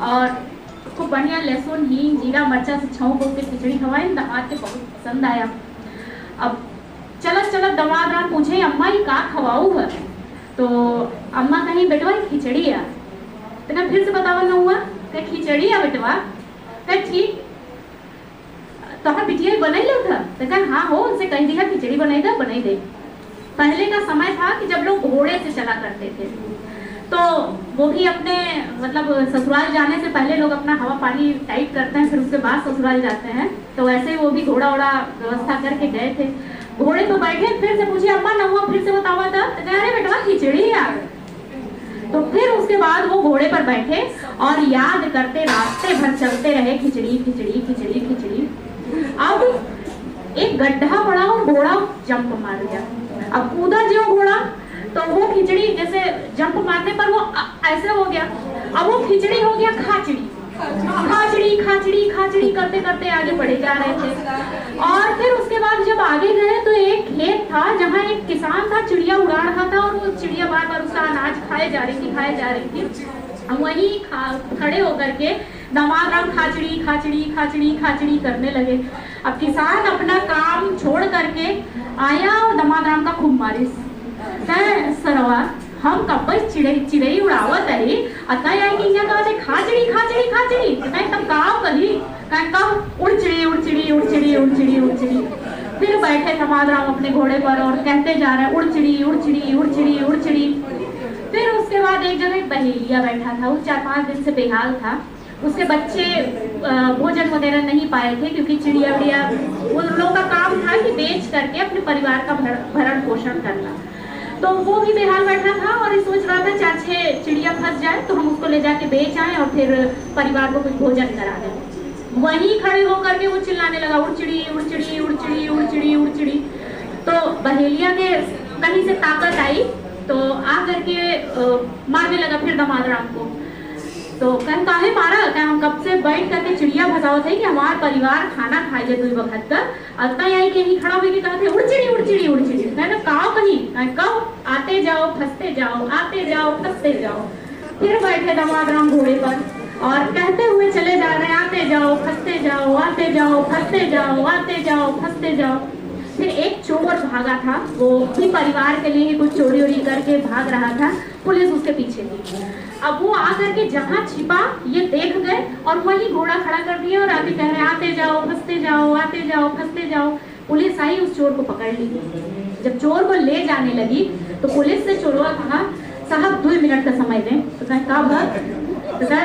और खूब बढ़िया लहसुन हींग जीरा मरचा से छौंक के खिचड़ी खवाई। दामाद के बहुत पसंद आया। अब चलत चलत दामाद राम पूछे अम्मा ये का खवाऊ है? तो अम्मा कहीं बेटवा खिचड़ी है। तो ना फिर से बतावा न हुआ कि खिचड़ी है बेटवा। कह ठीक तो हाँ बिटिया बनाई लो था। तो कहा हाँ हो, उनसे कह दिया खिचड़ी बनाई दे। पहले का समय था कि जब लोग घोड़े से चला करते थे, तो वो भी अपने मतलब ससुराल जाने से पहले लोग अपना हवा पानी टाइट करते हैं, फिर उसके बाद ससुराल जाते हैं। तो वैसे वो भी घोड़ा वोड़ा व्यवस्था करके गए थे। घोड़े तो बैठे, फिर से पूछे अम्मा न हुआ, फिर से बतावा था। तो कह अरे बेटवा खिचड़ी है। तो फिर उसके बाद वो घोड़े पर बैठे और याद करते रास्ते भर चलते रहे खिचड़ी खिचड़ी खिचड़ी खिचड़ी। अब एक गड्ढा पड़ा और घोड़ा जंप मार गया। अब कूदा जो घोड़ा, तो वो खिचड़ी जैसे जंप मारने पर वो ऐसे हो गया। अब वो खिचड़ी हो गया खाचड़ी। खाचड़ी खाचड़ी खाचड़ी करते करते आगे बढ़े जा रहे थे। और फिर उसके बाद जब आगे गए तो एक खेत था जहाँ एक किसान था, चिड़िया उड़ा रहा था और वो चिड़िया बार बार उसका अनाज खाए जा रही थी। वहीं खड़े होकर के दामाद राम खाचड़ी खाचड़ी खाचड़ी खाचड़ी करने लगे। अब किसान अपना काम छोड़ करके आया और दामाद राम का खूब मारिस। सरवा हम कब चिड़ई उड़ावत है अतः आएगी यहाँ कहते खाचड़ी खाचड़ी खाचड़ी तब गाँव कही कब उड़ चिड़ी उड़ चिड़ी उड़ चिड़ी उड़ चिड़ी उड़ चिड़ी। फिर बैठे दामाद राम अपने घोड़े पर और कहते जा रहे हैं उड़ चिड़ी उड़ चिड़ी उड़ चिड़ी उड़ चिड़ी। फिर उसके बाद एक जगह एक बहेलिया बैठा था, वो 4-5 दिन से बेहाल था। उसके बच्चे भोजन वगैरह नहीं पाए थे क्योंकि चिड़िया उड़िया उन लोगों का काम था कि बेच करके अपने परिवार का भरण पोषण करना। तो वो भी बेहाल बैठा था और सोच रहा था 4-6 चिड़िया फंस जाए तो हम उसको ले जाके बेच आए और फिर परिवार को कुछ भोजन करा दें। वहीं खड़े होकर के वो चिल्लाने लगा उड़ चिड़ी उड़ चिड़ी उड़ चिड़ी उड़ चिड़ी उड़ चिड़ी। तो बहेलिया के कहीं से ताकत आई तो आ करके मारने लगा फिर दामाद राम को। तो कहीं काहे मारा? क्या हम कब से बैठ करके चिड़िया भसाओ थे कि हमारा परिवार खाना खाए 2 वक्त का अतना आई के ही खड़ा होकर कहते उड़ चिड़ी उड़ चिड़ी उड़ चिड़ी। मैंने कहा कहीं कब आते जाओ फंसते जाओ आते जाओ फंसते जाओ। फिर बैठे दामाद राम घोड़े पर और कहते हुए चले जा रहे हैं आते जाओ फंसते जाओ आते जाओ फंसते जाओ आते जाओ फंसते जाओ। फिर एक चोर भागा था, वो भी परिवार के लिए कुछ चोरी वोरी करके भाग रहा था। पुलिस उसके पीछे थी। अब वो आकर के जहाँ छिपा ये देख गए और वही घोड़ा खड़ा कर दिया और आगे कह रहे आते जाओ फंसते जाओ आते जाओ फंसते जाओ। पुलिस आई उस चोर को पकड़ ली। जब चोर को ले जाने लगी तो पुलिस से चोरवा कहा साहब 2 मिनट का समय दें। तो कहा